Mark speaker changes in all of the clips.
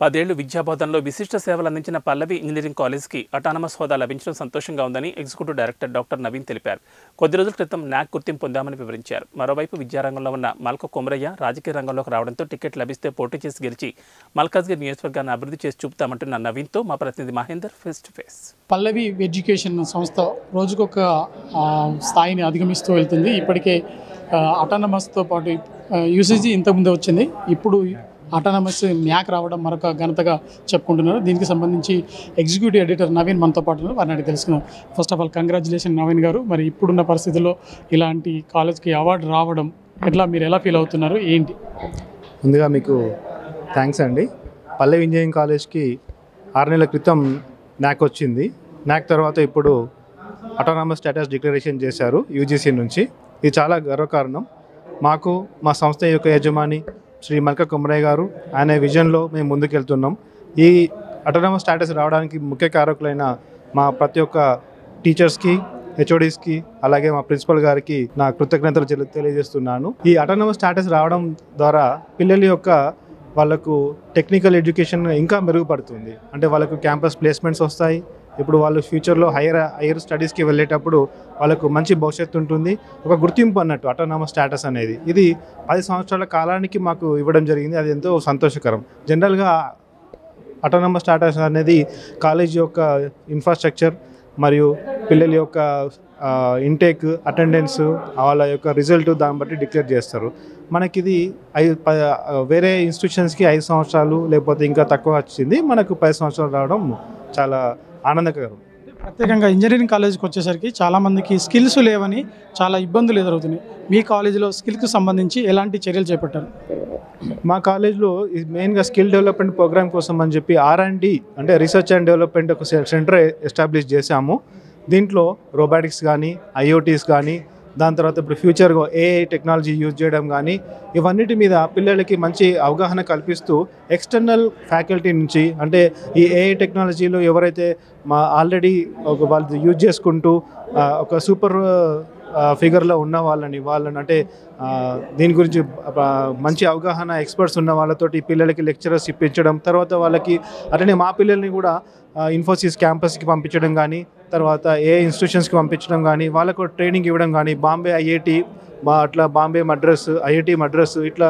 Speaker 1: 10 ఏళ్లు విద్యాబోధనలో విశిష్ట సేవలు అందించిన పల్లవి ఇంజనీరింగ్ కాలేజ్కి అటానమస్ హోదా లభించడం సంతోషంగా ఉందని ఎగ్జిక్యూటివ్ డైరెక్టర్ డాక్టర్ నవీన్ తెలిపారు. కొద్ది రోజుల క్రితం న్యాక్ గుర్తింపు పొందామని వివరించారు. మరోవైపు విద్యారంగంలో ఉన్న మల్క కొమరయ్య రాజకీయ రంగంలోకి రావడంతో టికెట్ లభిస్తే పోటీ చేసి గెలిచి మల్కాజ్గిరి నియోజకవర్గాన్ని అభివృద్ధి చేసి చూపుతామంటున్న నవీన్తో మా ప్రతినిధి Mahender face to face.
Speaker 2: Pallavi education సంస్థ రోజుకొక స్థాయిని అధిగమిస్తూ వెళ్తుంది. ఇప్పటికే అటానమస్తో పాటు యూసీజీ ఇంతకుముందే వచ్చింది. ఇప్పుడు అటానమస్ న్యాక్ రావడం మరొక ఘనతగా చెప్పుకుంటున్నారు. దీనికి సంబంధించి ఎగ్జిక్యూటివ్ ఎడిటర్ నవీన్ మనతో పాటు వారిని తెలుసుకున్నాం. First of all congratulation Naveen గారు. మరి ఇప్పుడున్న పరిస్థితుల్లో ఇలాంటి కాలేజ్కి అవార్డు రావడం మీరు ఎలా ఫీల్ అవుతున్నారు, ఏంటి?
Speaker 3: ముందుగా మీకు థ్యాంక్స్ అండి. పల్లవి ఇంజనీరింగ్ కాలేజ్కి 6 నెలల క్రితం న్యాక్ వచ్చింది. న్యాక్ తర్వాత ఇప్పుడు అటానమస్ స్టేటస్ డిక్లరేషన్ చేశారు యూజీసీ నుంచి. ఇది చాలా గర్వకారణం మాకు. మా సంస్థ యొక్క యజమాని శ్రీ మల్క కొమరయ్య గారు, ఆయన విజన్లో మేము ముందుకెళ్తున్నాం. ఈ అటానమస్ స్టేటస్ రావడానికి ముఖ్య కారకులైన మా ప్రతి ఒక్క టీచర్స్కి, హెచ్ఓడీస్కి, అలాగే మా ప్రిన్సిపల్ గారికి నా కృతజ్ఞతలు తెలియజేస్తున్నాను. ఈ అటానమస్ స్టేటస్ రావడం ద్వారా పిల్లల యొక్క వాళ్ళకు టెక్నికల్ ఎడ్యుకేషన్ ఇంకా మెరుగుపడుతుంది. అంటే వాళ్ళకు క్యాంపస్ ప్లేస్మెంట్స్ వస్తాయి. ఇప్పుడు వాళ్ళు ఫ్యూచర్లో హైయర్ స్టడీస్కి వెళ్ళేటప్పుడు వాళ్ళకు మంచి భవిష్యత్తు ఉంటుంది. ఒక గుర్తింపు అన్నట్టు అటానమస్ స్టేటస్ అనేది ఇది 10 సంవత్సరాల కాలానికి మాకు ఇవ్వడం జరిగింది. అది ఎంతో సంతోషకరం. జనరల్గా అటానమస్ స్టేటస్ అనేది కాలేజ్ యొక్క ఇన్ఫ్రాస్ట్రక్చర్ మరియు పిల్లల యొక్క ఇంటేక్, అటెండెన్స్, వాళ్ళ యొక్క రిజల్ట్ దాన్ని బట్టి డిక్లేర్ చేస్తారు. మనకిది వేరే ఇన్స్టిట్యూషన్స్కి 5 సంవత్సరాలు లేకపోతే ఇంకా తక్కువ వచ్చింది. మనకు 10 సంవత్సరాలు రావడం చాలా ఆనందకరం.
Speaker 2: ప్రత్యేకంగా ఇంజనీరింగ్ కాలేజ్కి వచ్చేసరికి చాలామందికి స్కిల్స్ లేవని చాలా ఇబ్బందులు ఎదురవుతున్నాయి. మీ కాలేజీలో స్కిల్కి సంబంధించి ఎలాంటి చర్యలు చేపట్టారు?
Speaker 3: మా కాలేజ్లో మెయిన్గా స్కిల్ డెవలప్మెంట్ ప్రోగ్రామ్ కోసం అని చెప్పి R&D అంటే రీసెర్చ్ అండ్ డెవలప్మెంట్ ఒక సెంటర్ ఎస్టాబ్లిష్ చేశాము. దీంట్లో రోబోటిక్స్ కానీ, IoTs కానీ, దాని తర్వాత ఇప్పుడు ఫ్యూచర్గా AI టెక్నాలజీ యూజ్ చేయడం కానీ, ఇవన్నిటి మీద పిల్లలకి మంచి అవగాహన కల్పిస్తూ ఎక్స్టర్నల్ ఫ్యాకల్టీ నుంచి, అంటే ఈ AI టెక్నాలజీలో ఎవరైతే ఆల్రెడీ వాళ్ళు యూజ్ చేసుకుంటూ ఒక సూపర్ ఫిగర్లో ఉన్న వాళ్ళని అంటే దీని గురించి మంచి అవగాహన ఎక్స్పర్ట్స్ ఉన్న వాళ్ళతోటి పిల్లలకి లెక్చరర్స్ ఇప్పించడం, తర్వాత వాళ్ళకి అట్లనే మా పిల్లల్ని కూడా ఇన్ఫోసిస్ క్యాంపస్కి పంపించడం కానీ, తర్వాత ఏ ఇన్స్టిట్యూషన్స్కి పంపించడం కానీ, వాళ్ళకు ట్రైనింగ్ ఇవ్వడం కానీ, బాంబే IIT, అట్లా బాంబే మద్రాస్, IIT మద్రాస్, ఇట్లా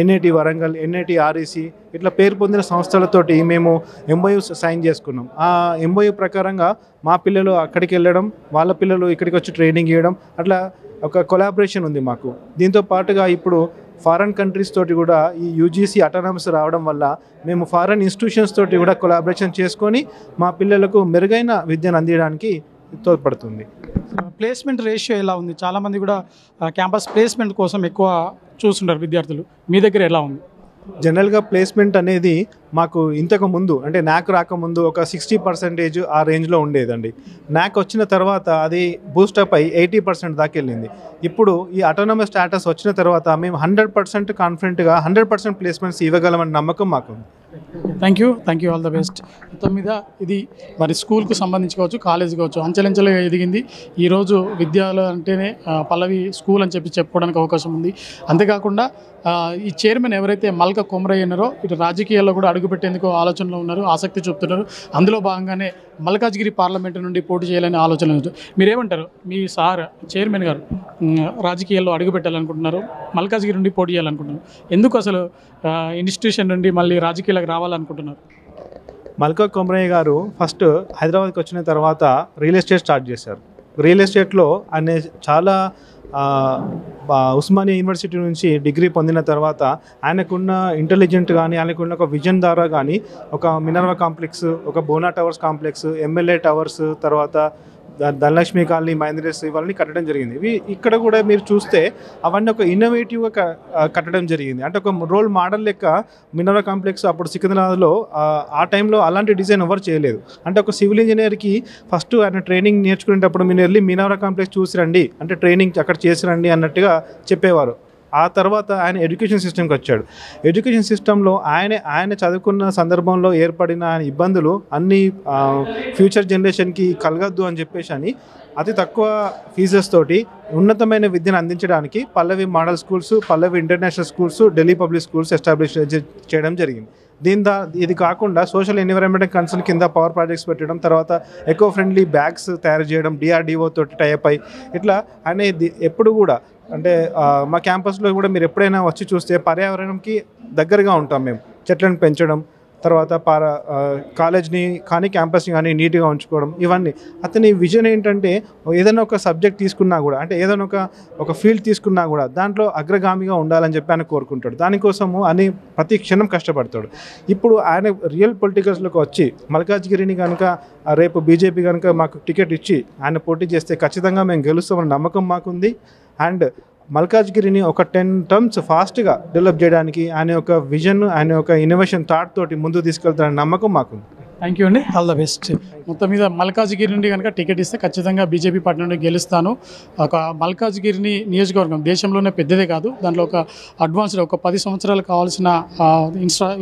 Speaker 3: NIT వరంగల్, NIT REC, ఇట్లా పేరు పొందిన సంస్థలతోటి మేము MOU సైన్ చేసుకున్నాం. ఆ MOU ప్రకారంగా మా పిల్లలు అక్కడికి వెళ్ళడం, వాళ్ళ పిల్లలు ఇక్కడికి వచ్చి ట్రైనింగ్ ఇవ్వడం, అట్లా ఒక కొలాబరేషన్ ఉంది మాకు. దీంతో పాటుగా ఇప్పుడు ఫారెన్ కంట్రీస్ తోటి కూడా ఈ UGC అటానమస్ రావడం వల్ల మేము ఫారెన్ ఇన్స్టిట్యూషన్స్ తోటి కూడా కొలాబరేషన్ చేసుకొని మా పిల్లలకు మెరుగైన విద్యను అందించడానికి తోడ్పడుతుంది.
Speaker 2: ప్లేస్మెంట్ రేషియో ఎలా ఉంది? చాలామంది కూడా క్యాంపస్ ప్లేస్మెంట్ కోసం ఎక్కువ చూస్తుంటారు విద్యార్థులు. మీ దగ్గర ఎలా ఉంది?
Speaker 3: జనరల్గా ప్లేస్మెంట్ అనేది మాకు ఇంతకు ముందు అంటే న్యాక్ రాకముందు ఒక 60% ఆ రేంజ్లో ఉండేదండి. న్యాక్ వచ్చిన తర్వాత అది బూస్టప్ అయి 80% దాకా వెళ్ళింది. ఇప్పుడు ఈ అటానమస్ స్టేటస్ వచ్చిన తర్వాత మేము 100% కాన్ఫిడెంట్గా 100% ప్లేస్మెంట్స్ ఇవ్వగలమని నమ్మకం మాకు.
Speaker 2: Thank you, all the best. మొత్తం మీద ఇది మరి స్కూల్కు సంబంధించి కావచ్చు, కాలేజ్ కావచ్చు, అంచెలంచెలుగా ఎదిగింది. ఈరోజు విద్యాలయం అంటేనే పల్లవి స్కూల్ అని చెప్పుకోవడానికి అవకాశం ఉంది. అంతేకాకుండా ఈ చైర్మన్ ఎవరైతే మల్క కొమరయ్య ఉన్నారో ఇటు రాజకీయాల్లో కూడా అడుగుపెట్టేందుకు ఆలోచనలో ఉన్నారు, ఆసక్తి చూపుతున్నారు. అందులో భాగంగానే మల్కాజ్గిరి పార్లమెంటు నుండి పోటీ చేయాలనే ఆలోచన ఉంది. మీరేమంటారు? మీ సార్ చైర్మన్ గారు రాజకీయాల్లో అడుగుపెట్టాలనుకుంటున్నారు, మల్కాజ్గిరి నుండి పోటీ చేయాలనుకుంటున్నారు. ఎందుకు అసలు ఇన్స్టిట్యూషన్ నుండి మళ్ళీ రాజకీయాలకు రావాలనుకుంటున్నారు?
Speaker 3: మల్క కొమరయ్య గారు ఫస్ట్ హైదరాబాద్కి వచ్చిన తర్వాత రియల్ ఎస్టేట్ స్టార్ట్ చేశారు. రియల్ ఎస్టేట్లో ఆయన చాలా ఉస్మానియా యూనివర్సిటీ నుంచి డిగ్రీ పొందిన తర్వాత ఆయనకున్న ఇంటెలిజెంట్ కానీ, ఆయనకున్న ఒక విజన్ ద్వారా కానీ ఒక మినర్వా కాంప్లెక్స్, ఒక బోనా టవర్స్ కాంప్లెక్స్, MLA టవర్స్, తర్వాత ధనలక్ష్మి కాలనీ, మహేంద్రస్, ఇవన్నీ కట్టడం జరిగింది. ఇక్కడ కూడా మీరు చూస్తే అవన్నీ ఒక ఇన్నోవేటివ్గా కట్టడం జరిగింది. అంటే ఒక రోల్ మోడల్ లెక్క మినర్వా కాంప్లెక్స్ అప్పుడు సికింద్రాబాద్లో ఆ టైంలో అలాంటి డిజైన్ ఎవరు చేయలేదు. అంటే ఒక సివిల్ ఇంజనీర్కి ఫస్ట్ ఆయన ట్రైనింగ్ నేర్చుకునేటప్పుడు మీరు వెళ్ళి మినర్వా కాంప్లెక్స్ చూసి రండి, అంటే ట్రైనింగ్ అక్కడ చేసి రండి అన్నట్టుగా చెప్పేవారు. ఆ తర్వాత ఆయన ఎడ్యుకేషన్ సిస్టమ్కి వచ్చాడు. ఎడ్యుకేషన్ సిస్టంలో ఆయన చదువుకున్న సందర్భంలో ఏర్పడిన ఆయన ఇబ్బందులు అన్నీ ఫ్యూచర్ జనరేషన్కి కలగద్దు అని చెప్పేసి అని అతి తక్కువ ఫీజెస్ తోటి ఉన్నతమైన విద్యను అందించడానికి Pallavi model schools, Pallavi international schools, Delhi public schools establish చేయడం జరిగింది. ఇది కాకుండా సోషల్ ఎన్విరాన్మెంటల్ కన్సర్న్ కింద పవర్ ప్రాజెక్ట్స్ పెట్టడం, తర్వాత ఎకో ఫ్రెండ్లీ బ్యాగ్స్ తయారు చేయడం DRDO తోటి టైప్ అయి ఇట్లా అనేది ఎప్పుడు కూడా అంటే మా క్యాంపస్లో కూడా మీరు ఎప్పుడైనా వచ్చి చూస్తే పర్యావరణంకి దగ్గరగా ఉంటాం మేము. చెట్లను పెంచడం, తర్వాత కాలేజ్ని కానీ క్యాంపస్ని కానీ నీట్గా ఉంచుకోవడం, ఇవన్నీ. అతని విజన్ ఏంటంటే ఏదైనా ఒక సబ్జెక్ట్ తీసుకున్నా కూడా, అంటే ఏదైనా ఒక ఫీల్డ్ తీసుకున్నా కూడా దాంట్లో అగ్రగామిగా ఉండాలని చెప్పి ఆయన కోరుకుంటాడు. దానికోసము అని ప్రతి క్షణం కష్టపడతాడు. ఇప్పుడు ఆయన రియల్ పొలిటికల్స్లోకి వచ్చి మల్కాజ్గిరిని కనుక రేపు బీజేపీ కనుక మాకు టికెట్ ఇచ్చి ఆయన పోటీ చేస్తే ఖచ్చితంగా మేము గెలుస్తామన్న నమ్మకం మాకుంది. అండ్ మల్కాజ్గిరిని ఒక 10 టర్మ్స్ ఫాస్ట్గా డెవలప్ చేయడానికి ఆయన యొక్క విజన్, ఆయన యొక్క ఇన్నోవేషన్ థాట్ తోటి ముందుకు తీసుకెళ్తారని నమ్మకం మాకుంది.
Speaker 2: థ్యాంక్ యూ అండి, ఆల్ ద బెస్ట్. మొత్తం మీద మల్కాజ్గిరి నుండి కనుక టికెట్ ఇస్తే ఖచ్చితంగా బీజేపీ పార్టీ నుండి గెలుస్తాను. ఒక మల్కాజ్గిరిని నియోజకవర్గం దేశంలోనే పెద్దదే కాదు, దాంట్లో ఒక అడ్వాన్స్డ్ ఒక 10 సంవత్సరాలు కావాల్సిన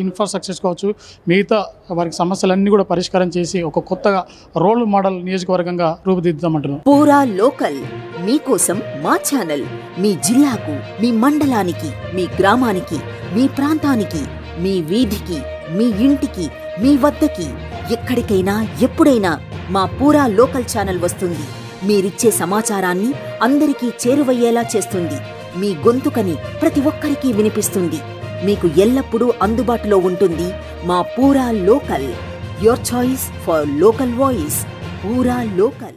Speaker 2: ఇన్ఫ్రాస్ట్రక్చర్స్ కావచ్చు, మిగతా వారికి సమస్యలన్నీ కూడా పరిష్కారం చేసి ఒక కొత్తగా రోల్ మోడల్ నియోజకవర్గంగా రూపుదిద్దామంటున్నాం.
Speaker 4: పూరా లోకల్ మీకోసం మా ఛానల్. మీ జిల్లాకు, మీ మండలానికి, మీ గ్రామానికి, మీ ప్రాంతానికి, మీ వీధికి, మీ ఇంటికి, మీ వద్దకి, ఎక్కడికైనా ఎప్పుడైనా మా పూరా లోకల్ ఛానల్ వస్తుంది. మీరిచ్చే సమాచారాన్ని అందరికీ చేరువయ్యేలా చేస్తుంది. మీ గొంతుకని ప్రతి ఒక్కరికి వినిపిస్తుంది. మీకు ఎల్లప్పుడూ అందుబాటులో ఉంటుంది మా పూరా local. Your choice for local voice. పూరా లోకల్.